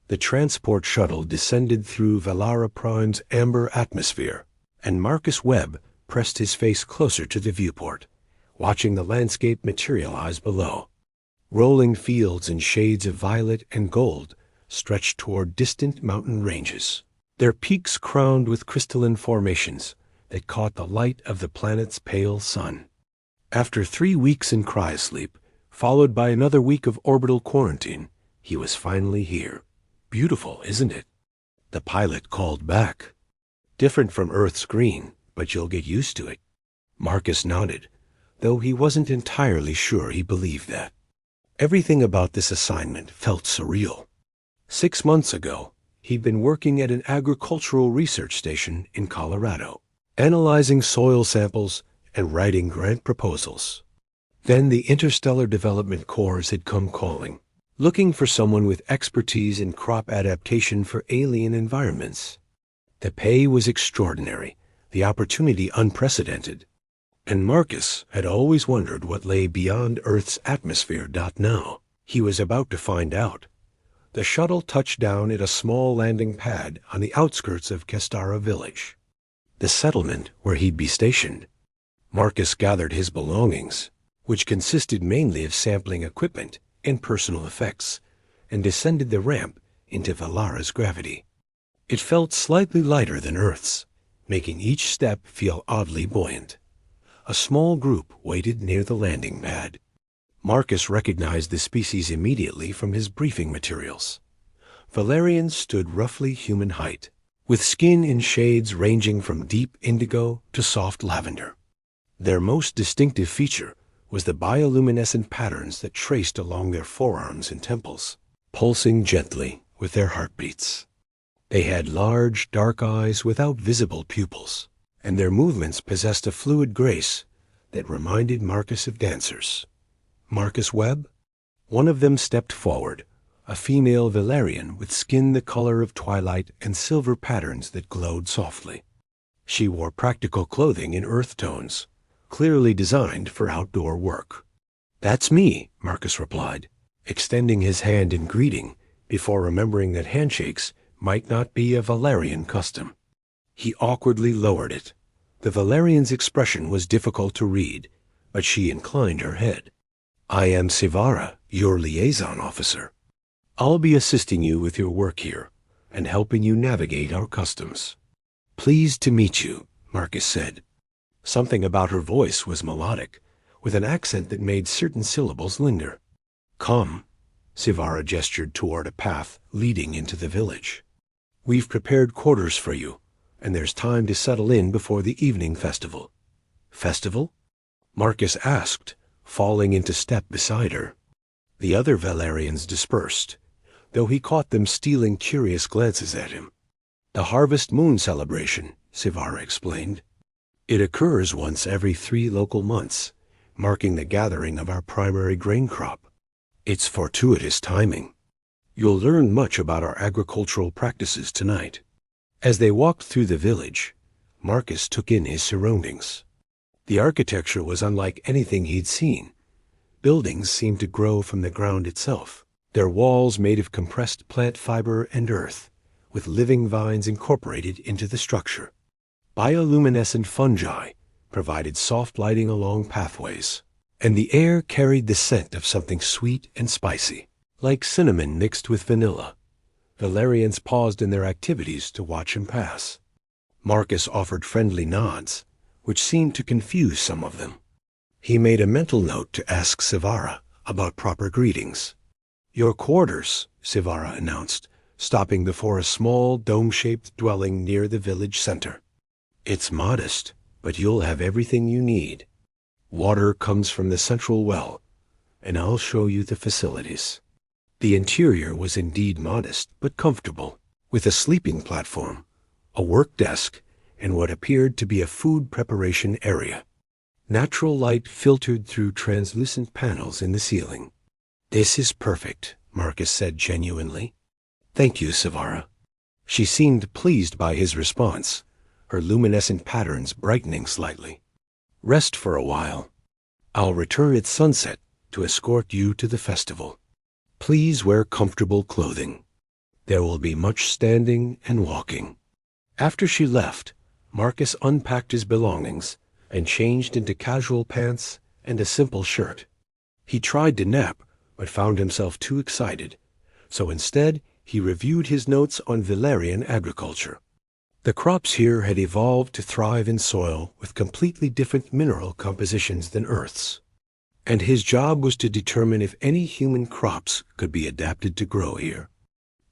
The transport shuttle descended through Valara Prime's amber atmosphere, and Marcus Webb pressed his face closer to the viewport, watching the landscape materialize below. Rolling fields in shades of violet and gold stretched toward distant mountain ranges, their peaks crowned with crystalline formations that caught the light of the planet's pale sun. After 3 weeks in cryosleep, followed by another week of orbital quarantine, he was finally here. Beautiful, isn't it? The pilot called back. Different from Earth's green, but you'll get used to it. Marcus nodded, though he wasn't entirely sure he believed that. Everything about this assignment felt surreal. 6 months ago, he'd been working at an agricultural research station in Colorado, analyzing soil samples and writing grant proposals. Then the Interstellar Development Corps had come calling, looking for someone with expertise in crop adaptation for alien environments. The pay was extraordinary, the opportunity unprecedented, and Marcus had always wondered what lay beyond Earth's atmosphere. Now, he was about to find out. The shuttle touched down at a small landing pad on the outskirts of Kestara village, the settlement where he'd be stationed. Marcus gathered his belongings, which consisted mainly of sampling equipment and personal effects, and descended the ramp into Valara's gravity. It felt slightly lighter than Earth's, making each step feel oddly buoyant. A small group waited near the landing pad. Marcus recognized the species immediately from his briefing materials. Valerians stood roughly human height, with skin in shades ranging from deep indigo to soft lavender. Their most distinctive feature was the bioluminescent patterns that traced along their forearms and temples, pulsing gently with their heartbeats. They had large, dark eyes without visible pupils, and their movements possessed a fluid grace that reminded Marcus of dancers. Marcus Webb? One of them stepped forward, a female Valerian with skin the color of twilight and silver patterns that glowed softly. She wore practical clothing in earth tones, clearly designed for outdoor work. "That's me," Marcus replied, extending his hand in greeting before remembering that handshakes might not be a Valerian custom. He awkwardly lowered it. The Valerian's expression was difficult to read, but she inclined her head. "I am Sivara, your liaison officer. I'll be assisting you with your work here and helping you navigate our customs." "Pleased to meet you," Marcus said. Something about her voice was melodic, with an accent that made certain syllables linger. "Come." Sivara gestured toward a path leading into the village. "We've prepared quarters for you, and there's time to settle in before the evening festival." "Festival?" Marcus asked, falling into step beside her. The other Valerians dispersed, though he caught them stealing curious glances at him. "The harvest moon celebration," Sivara explained. "It occurs once every 3 local months, marking the gathering of our primary grain crop. It's fortuitous timing. You'll learn much about our agricultural practices tonight." As they walked through the village, Marcus took in his surroundings. The architecture was unlike anything he'd seen. Buildings seemed to grow from the ground itself, their walls made of compressed plant fiber and earth, with living vines incorporated into the structure. Bioluminescent fungi provided soft lighting along pathways, and the air carried the scent of something sweet and spicy, like cinnamon mixed with vanilla. Valerians paused in their activities to watch him pass. Marcus offered friendly nods, which seemed to confuse some of them. He made a mental note to ask Sivara about proper greetings. "Your quarters," Sivara announced, stopping before a small dome-shaped dwelling near the village center. "It's modest, but you'll have everything you need. Water comes from the central well, and I'll show you the facilities." The interior was indeed modest, but comfortable, with a sleeping platform, a work desk, and what appeared to be a food preparation area. Natural light filtered through translucent panels in the ceiling. "This is perfect," Marcus said genuinely. "Thank you, Sivara." She seemed pleased by his response, her luminescent patterns brightening slightly. "Rest for a while. I'll return at sunset to escort you to the festival. Please wear comfortable clothing." There will be much standing and walking. After she left, Marcus unpacked his belongings and changed into casual pants and a simple shirt. He tried to nap, but found himself too excited, so instead he reviewed his notes on Valerian agriculture. The crops here had evolved to thrive in soil with completely different mineral compositions than Earth's, and his job was to determine if any human crops could be adapted to grow here,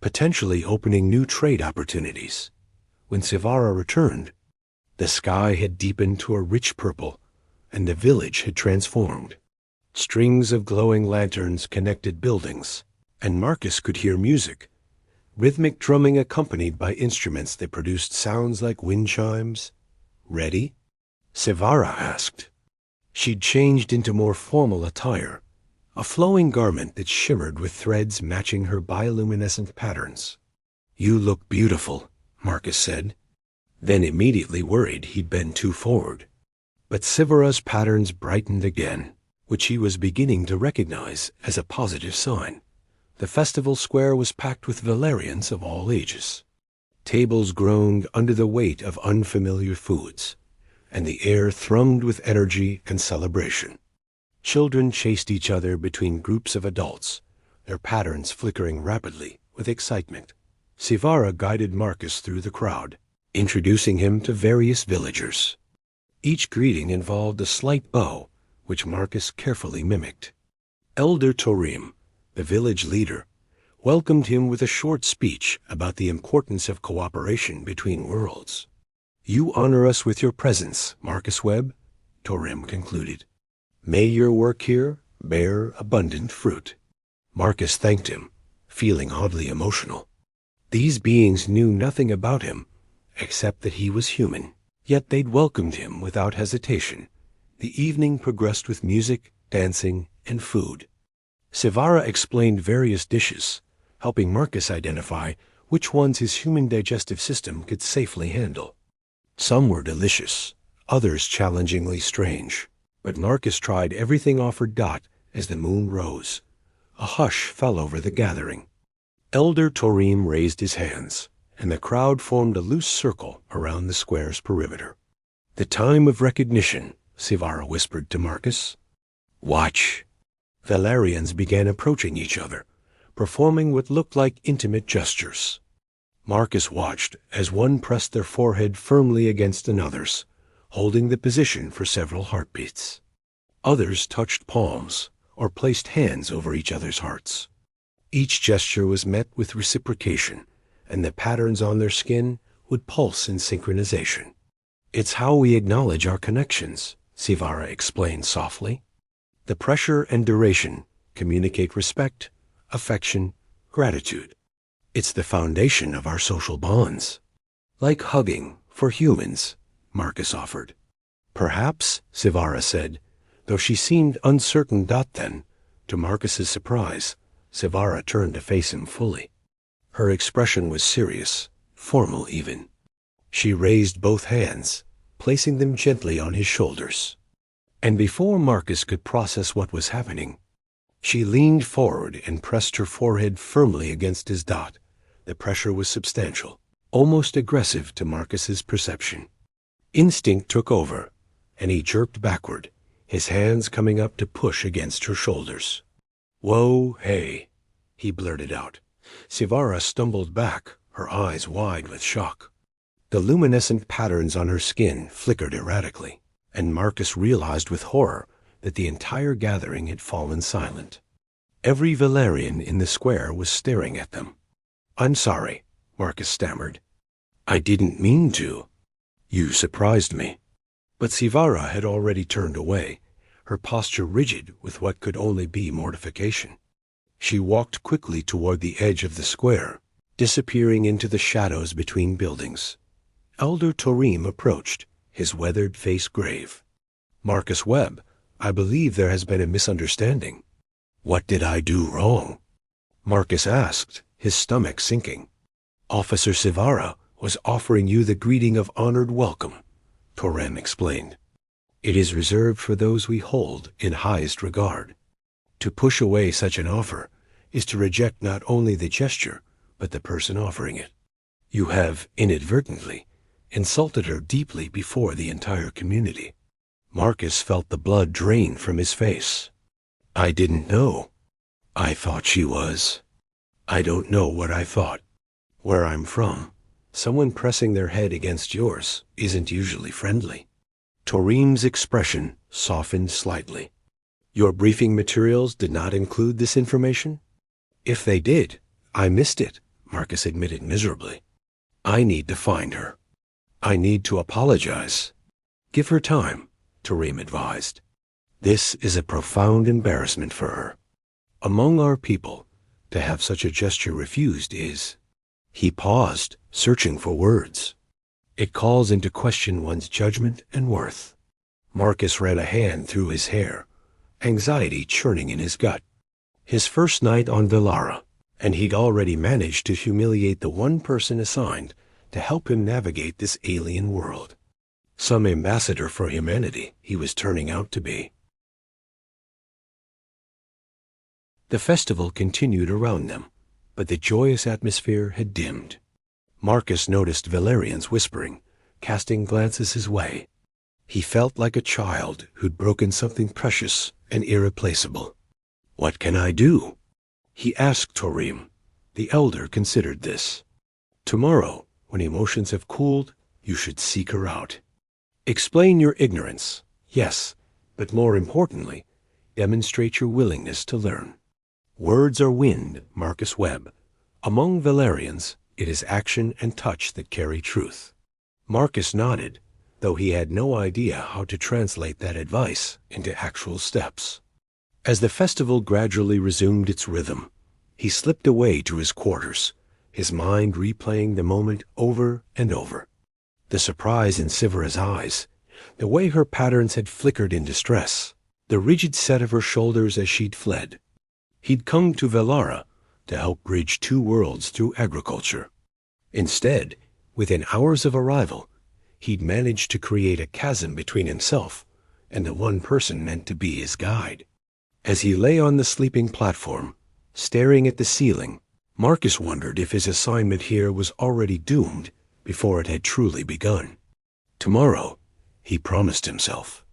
potentially opening new trade opportunities. When Sivara returned, the sky had deepened to a rich purple, and the village had transformed. Strings of glowing lanterns connected buildings, and Marcus could hear music, rhythmic drumming accompanied by instruments that produced sounds like wind chimes. "Ready?" Sivara asked. She'd changed into more formal attire, a flowing garment that shimmered with threads matching her bioluminescent patterns. "You look beautiful," Marcus said, then immediately worried he'd been too forward. But Sivara's patterns brightened again, which he was beginning to recognize as a positive sign. The festival square was packed with Valerians of all ages. Tables groaned under the weight of unfamiliar foods, and the air thrummed with energy and celebration. Children chased each other between groups of adults, their patterns flickering rapidly with excitement. Sivara guided Marcus through the crowd, introducing him to various villagers. Each greeting involved a slight bow, which Marcus carefully mimicked. Elder Torim, the village leader, welcomed him with a short speech about the importance of cooperation between worlds. "You honor us with your presence, Marcus Webb," Torim concluded. "May your work here bear abundant fruit." Marcus thanked him, feeling oddly emotional. These beings knew nothing about him, except that he was human, yet they'd welcomed him without hesitation. The evening progressed with music, dancing, and food. Sivara explained various dishes, helping Marcus identify which ones his human digestive system could safely handle. Some were delicious, others challengingly strange, but Marcus tried everything offered Dot as the moon rose. A hush fell over the gathering. Elder Torim raised his hands, and the crowd formed a loose circle around the square's perimeter. "The time of recognition," Sivara whispered to Marcus. "Watch." Valerians began approaching each other, performing what looked like intimate gestures. Marcus watched as one pressed their forehead firmly against another's, holding the position for several heartbeats. Others touched palms or placed hands over each other's hearts. Each gesture was met with reciprocation, and the patterns on their skin would pulse in synchronization. "It's how we acknowledge our connections," Sivara explained softly. "The pressure and duration communicate respect, affection, gratitude. It's the foundation of our social bonds. Like hugging for humans," Marcus offered. "Perhaps," Sivara said, though she seemed uncertain. Then, to Marcus's surprise, Sivara turned to face him fully. Her expression was serious, formal even. She raised both hands, placing them gently on his shoulders. And before Marcus could process what was happening, she leaned forward and pressed her forehead firmly against his dot. The pressure was substantial, almost aggressive to Marcus's perception. Instinct took over, and he jerked backward, his hands coming up to push against her shoulders. "Whoa, hey," he blurted out. Sivara stumbled back, her eyes wide with shock. The luminescent patterns on her skin flickered erratically, and Marcus realized with horror that the entire gathering had fallen silent. Every Valerian in the square was staring at them. "I'm sorry," Marcus stammered. "I didn't mean to. You surprised me." But Sivara had already turned away, her posture rigid with what could only be mortification. She walked quickly toward the edge of the square, disappearing into the shadows between buildings. Elder Torim approached, his weathered face grave. "Marcus Webb, I believe there has been a misunderstanding." "What did I do wrong?" Marcus asked, his stomach sinking. "Officer Sivara was offering you the greeting of honored welcome," Torim explained. "It is reserved for those we hold in highest regard. To push away such an offer is to reject not only the gesture, but the person offering it. You have, inadvertently, insulted her deeply before the entire community. Marcus felt the blood drain from his face. I didn't know. I thought she was. I don't know what I thought. Where I'm from, someone pressing their head against yours isn't usually friendly. Tareem's expression softened slightly. Your briefing materials did not include this information? If they did, I missed it, Marcus admitted miserably. I need to find her. I need to apologize. Give her time, Tareem advised. This is a profound embarrassment for her. Among our people, to have such a gesture refused is... He paused, searching for words. It calls into question one's judgment and worth. Marcus ran a hand through his hair, anxiety churning in his gut. His first night on Velara, and he'd already managed to humiliate the one person assigned to help him navigate this alien world. Some ambassador for humanity he was turning out to be. The festival continued around them, but the joyous atmosphere had dimmed. Marcus noticed Valerians whispering, casting glances his way. He felt like a child who'd broken something precious and irreplaceable. What can I do? He asked Tareem. The elder considered this. Tomorrow, when emotions have cooled, you should seek her out. Explain your ignorance, yes, but more importantly, demonstrate your willingness to learn. Words are wind, Marcus Webb. Among Valerians, it is action and touch that carry truth. Marcus nodded, though he had no idea how to translate that advice into actual steps. As the festival gradually resumed its rhythm, he slipped away to his quarters, his mind replaying the moment over and over. The surprise in Sivara's eyes, the way her patterns had flickered in distress, the rigid set of her shoulders as she'd fled. He'd come to Velara to help bridge two worlds through agriculture. Instead, within hours of arrival, he'd managed to create a chasm between himself and the one person meant to be his guide. As he lay on the sleeping platform, staring at the ceiling, Marcus wondered if his assignment here was already doomed before it had truly begun. Tomorrow, he promised himself.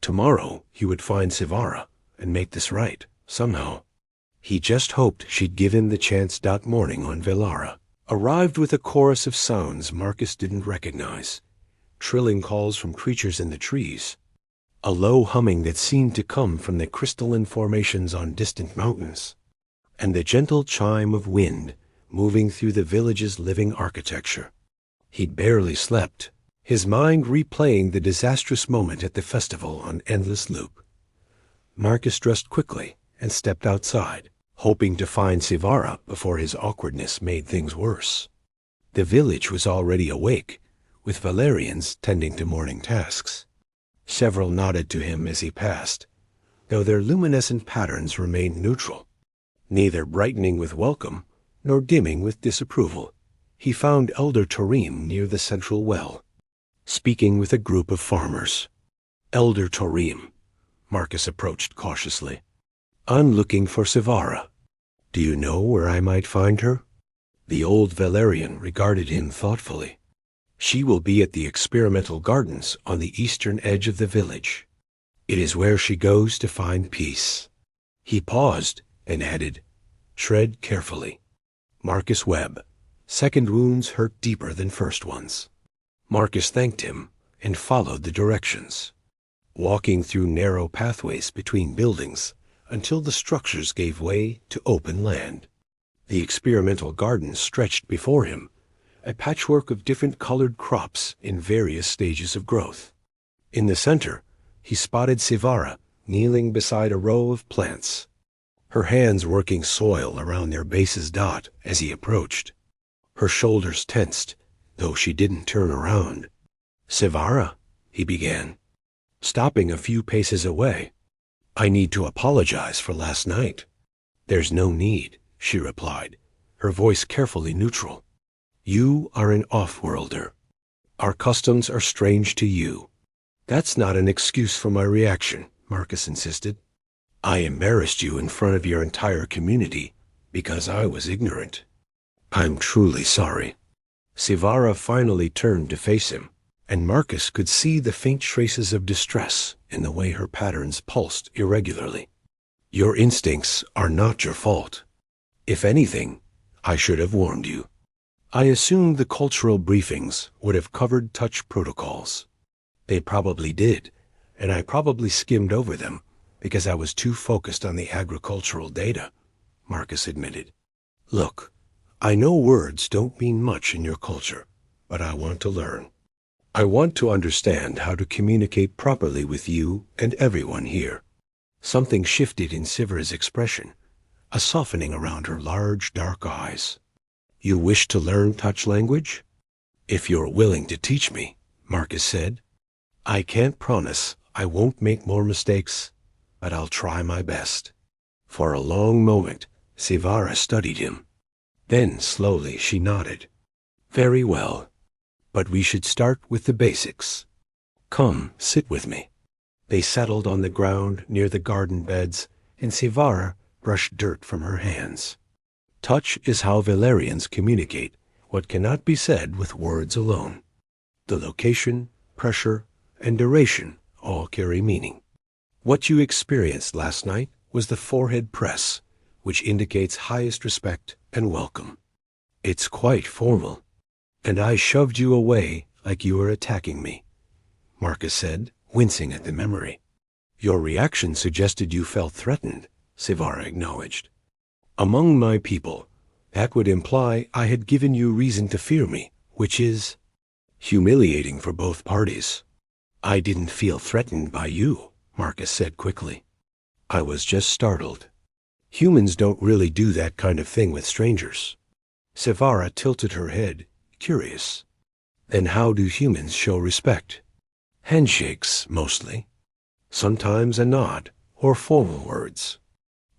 Tomorrow he would find Sivara and make this right, somehow. He just hoped she'd give him the chance. That morning on Velara arrived with a chorus of sounds Marcus didn't recognize. Trilling calls from creatures in the trees. A low humming that seemed to come from the crystalline formations on distant mountains. And the gentle chime of wind moving through the village's living architecture. He'd barely slept, his mind replaying the disastrous moment at the festival on endless loop. Marcus dressed quickly and stepped outside, hoping to find Sivara before his awkwardness made things worse. The village was already awake, with Valerians tending to morning tasks. Several nodded to him as he passed, though their luminescent patterns remained neutral, neither brightening with welcome nor dimming with disapproval. He found Elder Tareem near the central well, speaking with a group of farmers. Elder Tareem, Marcus approached cautiously. I'm looking for Sivara. Do you know where I might find her? The old Valerian regarded him thoughtfully. She will be at the experimental gardens on the eastern edge of the village. It is where she goes to find peace. He paused and added, tread carefully. Marcus Webb, second wounds hurt deeper than first ones. Marcus thanked him and followed the directions, walking through narrow pathways between buildings until the structures gave way to open land. The experimental gardens stretched before him, a patchwork of different colored crops in various stages of growth. In the center, he spotted Sivara kneeling beside a row of plants, her hands working soil around their bases. As he approached, her shoulders tensed, though she didn't turn around. Sivara, he began, stopping a few paces away. I need to apologize for last night. There's no need, she replied, her voice carefully neutral. You are an off-worlder. Our customs are strange to you. That's not an excuse for my reaction, Marcus insisted. I embarrassed you in front of your entire community because I was ignorant. I'm truly sorry. Sivara finally turned to face him, and Marcus could see the faint traces of distress in the way her patterns pulsed irregularly. Your instincts are not your fault. If anything, I should have warned you. I assumed the cultural briefings would have covered touch protocols. They probably did, and I probably skimmed over them because I was too focused on the agricultural data, Marcus admitted. Look, I know words don't mean much in your culture, but I want to learn. I want to understand how to communicate properly with you and everyone here. Something shifted in Sivara's expression, a softening around her large, dark eyes. You wish to learn touch language? If you're willing to teach me, Marcus said. I can't promise I won't make more mistakes, but I'll try my best. For a long moment, Sivara studied him. Then, slowly, she nodded. Very well, but we should start with the basics. Come, sit with me. They settled on the ground near the garden beds, and Sivara brushed dirt from her hands. Touch is how Valerians communicate what cannot be said with words alone. The location, pressure, and duration all carry meaning. What you experienced last night was the forehead press, which indicates highest respect and welcome. It's quite formal, and I shoved you away like you were attacking me, Marcus said, wincing at the memory. Your reaction suggested you felt threatened, Sivara acknowledged. Among my people, that would imply I had given you reason to fear me, which is humiliating for both parties. I didn't feel threatened by you, Marcus said quickly. I was just startled. Humans don't really do that kind of thing with strangers. Sivara tilted her head, curious. Then how do humans show respect? Handshakes, mostly. Sometimes a nod, or formal words.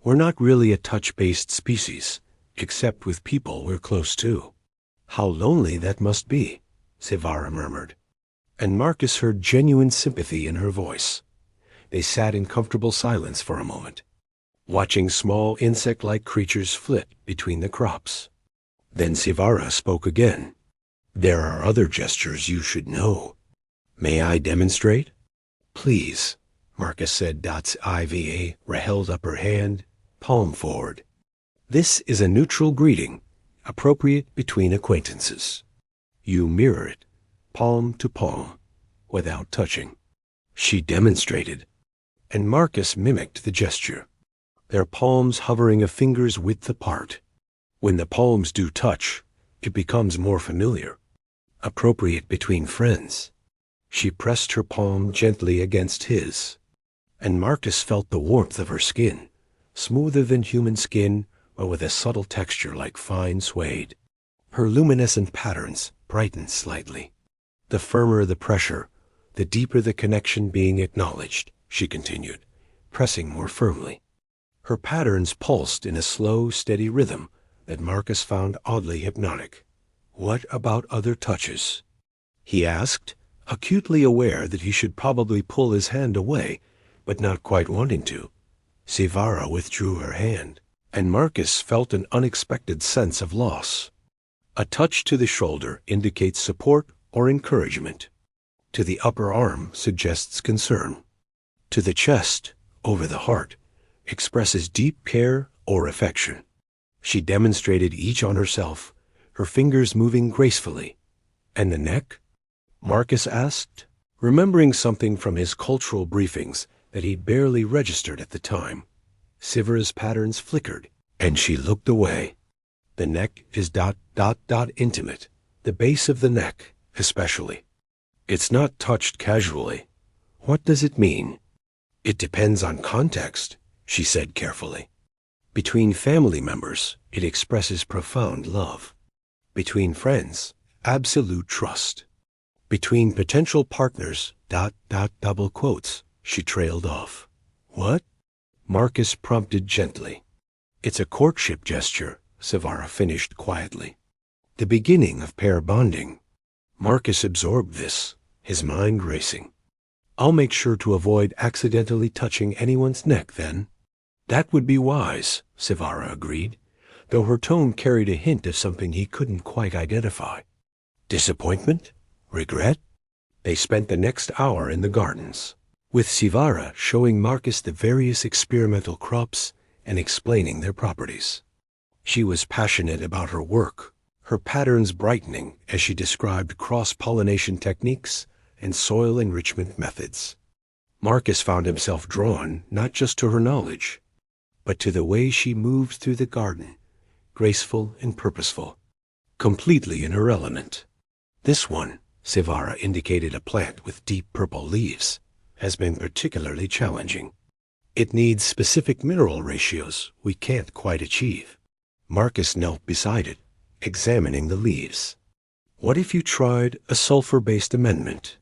We're not really a touch-based species, except with people we're close to. How lonely that must be, Sivara murmured. And Marcus heard genuine sympathy in her voice. They sat in comfortable silence for a moment, watching small insect-like creatures flit between the crops. Then Sivara spoke again. There are other gestures you should know. May I demonstrate? Please, Marcus said. Iva held up her hand, palm forward. This is a neutral greeting, appropriate between acquaintances. You mirror it, palm to palm, without touching. She demonstrated, and Marcus mimicked the gesture, their palms hovering a finger's width apart. When the palms do touch, it becomes more familiar, appropriate between friends. She pressed her palm gently against his, and Marcus felt the warmth of her skin, smoother than human skin, but with a subtle texture like fine suede. Her luminescent patterns brightened slightly. The firmer the pressure, the deeper the connection being acknowledged, she continued, pressing more firmly. Her patterns pulsed in a slow, steady rhythm that Marcus found oddly hypnotic. What about other touches? He asked, acutely aware that he should probably pull his hand away, but not quite wanting to. Sivara withdrew her hand, and Marcus felt an unexpected sense of loss. A touch to the shoulder indicates support or encouragement. To the upper arm suggests concern. To the chest, over the heart, expresses deep care or affection. She demonstrated each on herself, her fingers moving gracefully. And the neck? Marcus asked, remembering something from his cultural briefings that he'd barely registered at the time. Sivara's patterns flickered, and she looked away. The neck is ... intimate, the base of the neck, especially. It's not touched casually. What does it mean? It depends on context, she said carefully. Between family members, it expresses profound love. Between friends, absolute trust. Between potential partners, ... double quotes, she trailed off. What? Marcus prompted gently. It's a courtship gesture, Sivara finished quietly. The beginning of pair bonding. Marcus absorbed this, his mind racing. I'll make sure to avoid accidentally touching anyone's neck then. That would be wise, Sivara agreed, though her tone carried a hint of something he couldn't quite identify. Disappointment? Regret? They spent the next hour in the gardens, with Sivara showing Marcus the various experimental crops and explaining their properties. She was passionate about her work, her patterns brightening as she described cross-pollination techniques and soil enrichment methods. Marcus found himself drawn not just to her knowledge, but to the way she moved through the garden, graceful and purposeful, completely in her element. This one, Sivara indicated a plant with deep purple leaves, has been particularly challenging. It needs specific mineral ratios we can't quite achieve. Marcus knelt beside it, examining the leaves. What if you tried a sulfur-based amendment?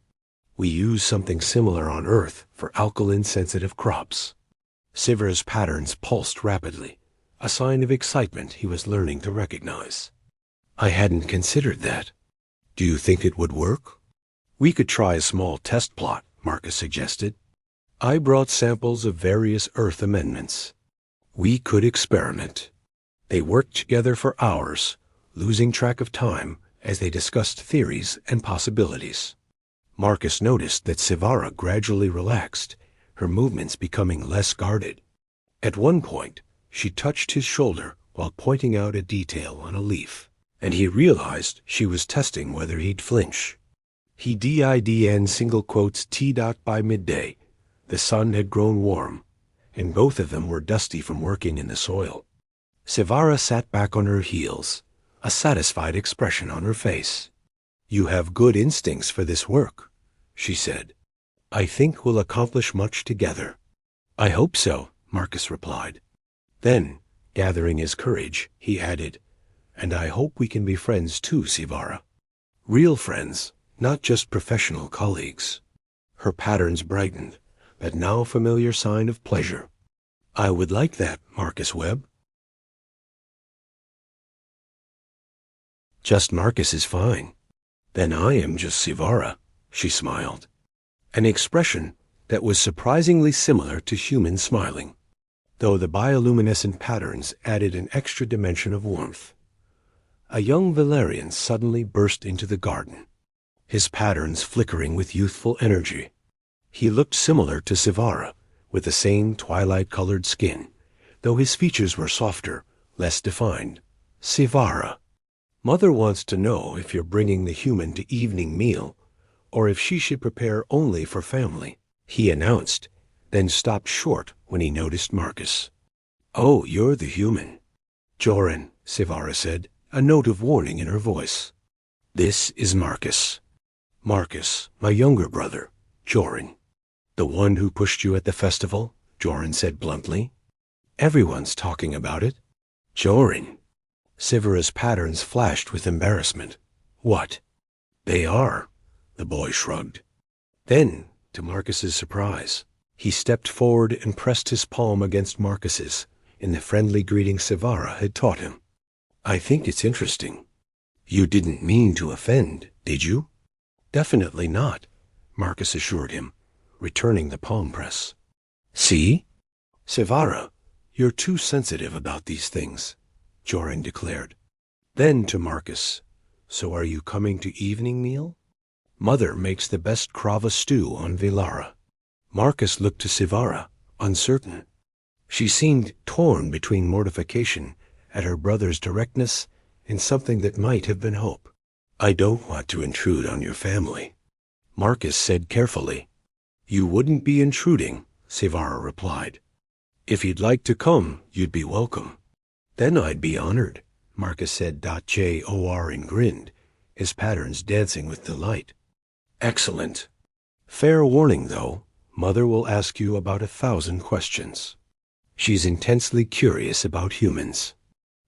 We use something similar on Earth for alkaline-sensitive crops. Sivara's patterns pulsed rapidly, a sign of excitement he was learning to recognize. I hadn't considered that. Do you think it would work? We could try a small test plot, Marcus suggested. I brought samples of various Earth amendments. We could experiment. They worked together for hours, losing track of time as they discussed theories and possibilities. Marcus noticed that Sivara gradually relaxed, her movements becoming less guarded. At one point, she touched his shoulder while pointing out a detail on a leaf, and he realized she was testing whether he'd flinch. He didn single quotes T. By midday. The sun had grown warm, and both of them were dusty from working in the soil. Sivara sat back on her heels, a satisfied expression on her face. You have good instincts for this work, she said. I think we'll accomplish much together. I hope so, Marcus replied. Then, gathering his courage, he added, and I hope we can be friends too, Sivara. Real friends, not just professional colleagues. Her patterns brightened, that now familiar sign of pleasure. I would like that, Marcus Webb. Just Marcus is fine. Then I am just Sivara, she smiled. An expression that was surprisingly similar to human smiling, though the bioluminescent patterns added an extra dimension of warmth. A young Valerian suddenly burst into the garden, his patterns flickering with youthful energy. He looked similar to Sivara, with the same twilight-colored skin, though his features were softer, less defined. Sivara. Mother wants to know if you're bringing the human to evening meal, or if she should prepare only for family, he announced, then stopped short when he noticed Marcus. Oh, you're the human. Joran, Sivara said, a note of warning in her voice. This is Marcus. Marcus, my younger brother, Joran. The one who pushed you at the festival, Joran said bluntly. Everyone's talking about it. Joran. Sivara's patterns flashed with embarrassment. What? They are, the boy shrugged. Then, to Marcus's surprise, he stepped forward and pressed his palm against Marcus's in the friendly greeting Sivara had taught him. I think it's interesting. You didn't mean to offend, did you? Definitely not, Marcus assured him, returning the palm press. See? Sivara, you're too sensitive about these things, Joran declared. Then to Marcus, so are you coming to evening meal? Mother makes the best krava stew on Vilara. Marcus looked to Sivara, uncertain. She seemed torn between mortification at her brother's directness and something that might have been hope. I don't want to intrude on your family, Marcus said carefully. You wouldn't be intruding, Sivara replied. If you'd like to come, you'd be welcome. Then I'd be honored, Marcus said. Jor and grinned, his patterns dancing with delight. Excellent. Fair warning, though, Mother will ask you about 1,000 questions. She's intensely curious about humans.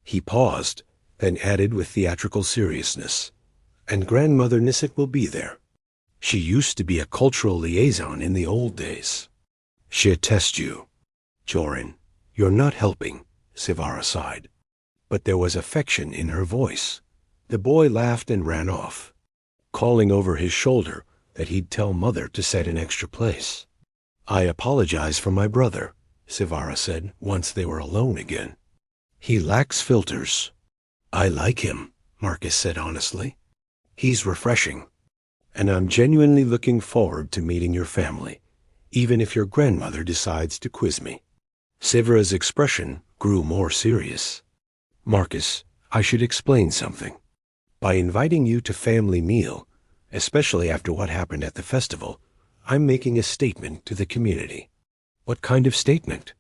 He paused, then added with theatrical seriousness, and Grandmother Nisset will be there. She used to be a cultural liaison in the old days. She'd test you. Joran, you're not helping, Sivara sighed. But there was affection in her voice. The boy laughed and ran off, calling over his shoulder that he'd tell Mother to set an extra place. I apologize for my brother, Sivara said once they were alone again. He lacks filters. I like him, Marcus said honestly. He's refreshing. And I'm genuinely looking forward to meeting your family, even if your grandmother decides to quiz me. Sivara's expression grew more serious. Marcus, I should explain something. By inviting you to family meal, especially after what happened at the festival, I'm making a statement to the community. What kind of statement?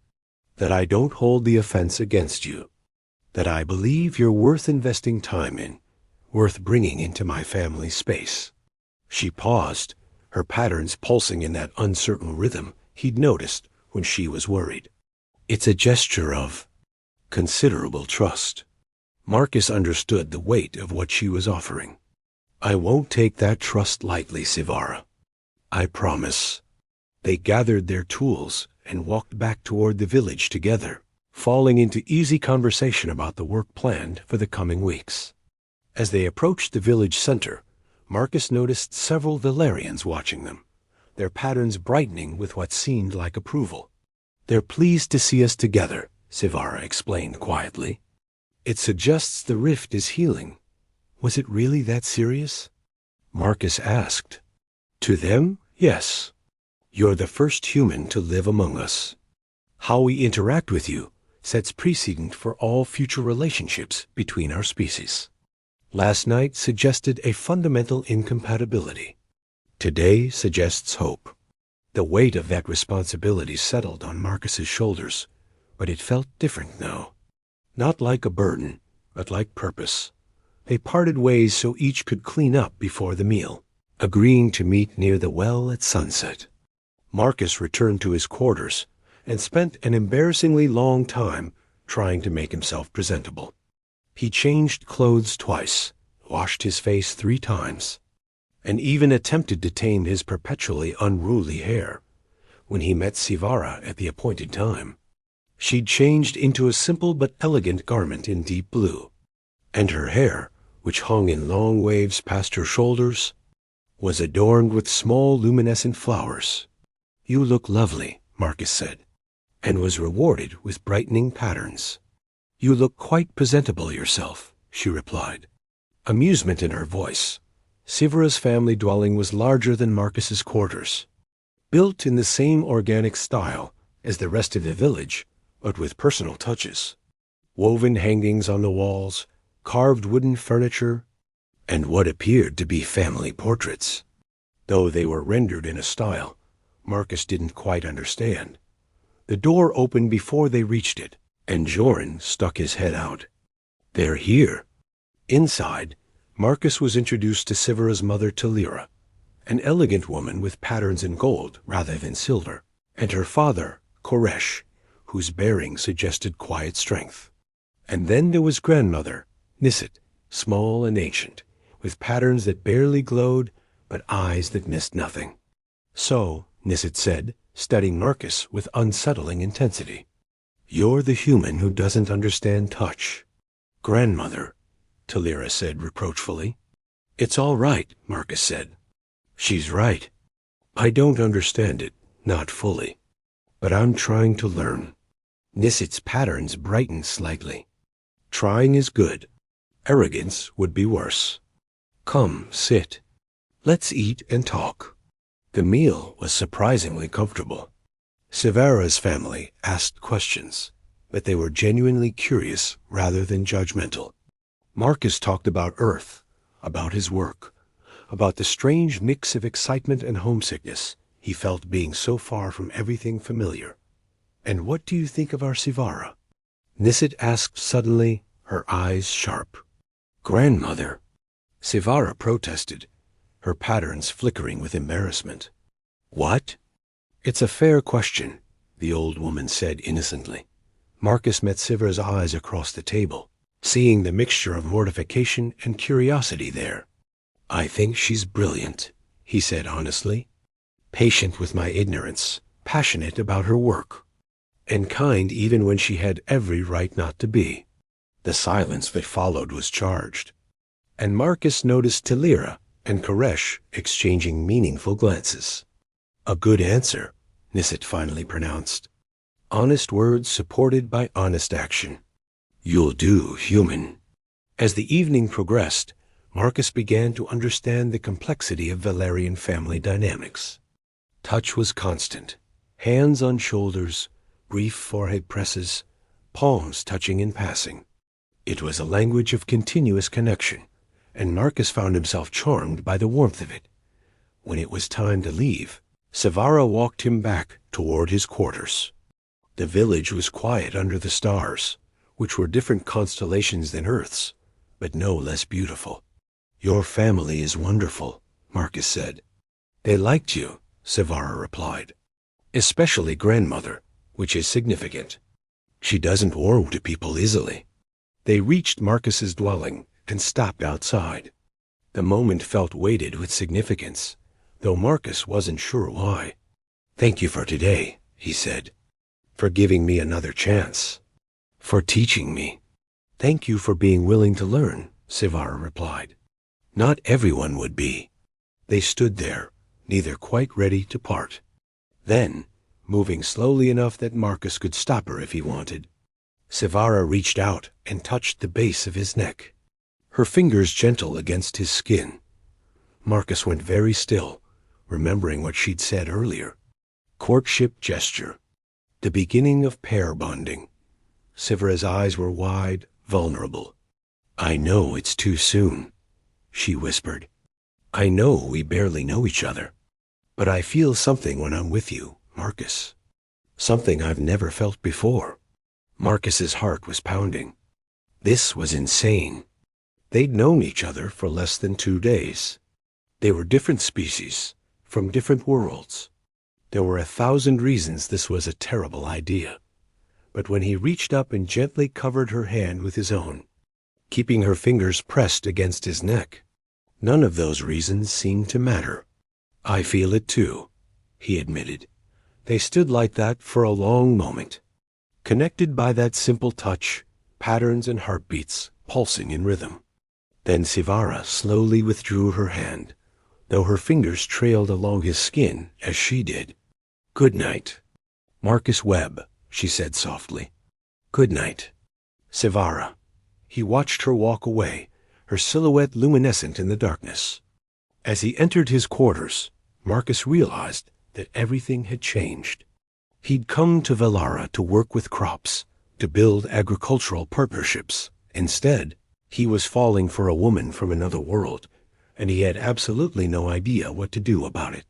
That I don't hold the offense against you. That I believe you're worth investing time in, worth bringing into my family space. She paused, her patterns pulsing in that uncertain rhythm he'd noticed when she was worried. It's a gesture of considerable trust. Marcus understood the weight of what she was offering. I won't take that trust lightly, Sivara. I promise. They gathered their tools and walked back toward the village together, falling into easy conversation about the work planned for the coming weeks. As they approached the village center, Marcus noticed several Valerians watching them, their patterns brightening with what seemed like approval. They're pleased to see us together, Sivara explained quietly. It suggests the rift is healing. Was it really that serious? Marcus asked. To them, yes. You're the first human to live among us. How we interact with you sets precedent for all future relationships between our species. Last night suggested a fundamental incompatibility. Today suggests hope. The weight of that responsibility settled on Marcus's shoulders, but it felt different now. Not like a burden, but like purpose. They parted ways so each could clean up before the meal, agreeing to meet near the well at sunset. Marcus returned to his quarters and spent an embarrassingly long time trying to make himself presentable. He changed clothes twice, washed his face 3 times, and even attempted to tame his perpetually unruly hair. When he met Sivara at the appointed time, she'd changed into a simple but elegant garment in deep blue, and her hair, which hung in long waves past her shoulders, was adorned with small luminescent flowers. You look lovely, Marcus said, and was rewarded with brightening patterns. You look quite presentable yourself, she replied, amusement in her voice. Sivara's family dwelling was larger than Marcus's quarters, built in the same organic style as the rest of the village, but with personal touches. Woven hangings on the walls, carved wooden furniture, and what appeared to be family portraits. Though they were rendered in a style Marcus didn't quite understand. The door opened before they reached it, and Joran stuck his head out. They're here. Inside, Marcus was introduced to Sivara's mother Talira, an elegant woman with patterns in gold rather than silver, and her father, Koresh, whose bearing suggested quiet strength. And then there was grandmother, Nisit, small and ancient, with patterns that barely glowed, but eyes that missed nothing. So, Nisit said, studying Marcus with unsettling intensity, you're the human who doesn't understand touch. Grandmother, Talira said reproachfully. It's all right, Marcus said. She's right. I don't understand it, not fully. But I'm trying to learn. Nisit's patterns brightened slightly. Trying is good. Arrogance would be worse. Come, sit. Let's eat and talk. The meal was surprisingly comfortable. Sivara's family asked questions, but they were genuinely curious rather than judgmental. Marcus talked about Earth, about his work, about the strange mix of excitement and homesickness he felt being so far from everything familiar. And what do you think of our Sivara? Nisit asked suddenly, her eyes sharp. Grandmother. Sivara protested, her patterns flickering with embarrassment. What? It's a fair question, the old woman said innocently. Marcus met Sivara's eyes across the table, seeing the mixture of mortification and curiosity there. I think she's brilliant, he said honestly. Patient with my ignorance, passionate about her work, and kind even when she had every right not to be. The silence that followed was charged, and Marcus noticed Talira and Koresh exchanging meaningful glances. A good answer, Nisit finally pronounced. Honest words supported by honest action. You'll do, human. As the evening progressed, Marcus began to understand the complexity of Valerian family dynamics. Touch was constant. Hands on shoulders, brief forehead presses, palms touching in passing. It was a language of continuous connection, and Marcus found himself charmed by the warmth of it. When it was time to leave, Savara walked him back toward his quarters. The village was quiet under the stars, which were different constellations than Earth's, but no less beautiful. Your family is wonderful, Marcus said. They liked you, Savara replied. Especially grandmother, which is significant. She doesn't warm to people easily. They reached Marcus's dwelling and stopped outside. The moment felt weighted with significance, though Marcus wasn't sure why. Thank you for today, he said. For giving me another chance. For teaching me. Thank you for being willing to learn, Savara replied. Not everyone would be. They stood there, neither quite ready to part. Then, moving slowly enough that Marcus could stop her if he wanted, Savara reached out and touched the base of his neck, her fingers gentle against his skin. Marcus went very still, remembering what she'd said earlier. Courtship gesture. The beginning of pair bonding. Savara's eyes were wide, vulnerable. I know it's too soon, she whispered. I know we barely know each other, but I feel something when I'm with you, Marcus. Something I've never felt before. Marcus's heart was pounding. This was insane. They'd known each other for less than 2 days. They were different species, from different worlds. There were 1,000 reasons this was a terrible idea. But when he reached up and gently covered her hand with his own, keeping her fingers pressed against his neck, none of those reasons seemed to matter. I feel it too, he admitted. They stood like that for a long moment, connected by that simple touch, patterns and heartbeats pulsing in rhythm. Then Savara slowly withdrew her hand, though her fingers trailed along his skin as she did. Good night. Marcus Webb, she said softly. Good night. Savara. He watched her walk away, her silhouette luminescent in the darkness. As he entered his quarters, Marcus realized that everything had changed. He'd come to Valara to work with crops, to build agricultural partnerships. Instead, he was falling for a woman from another world, and he had absolutely no idea what to do about it.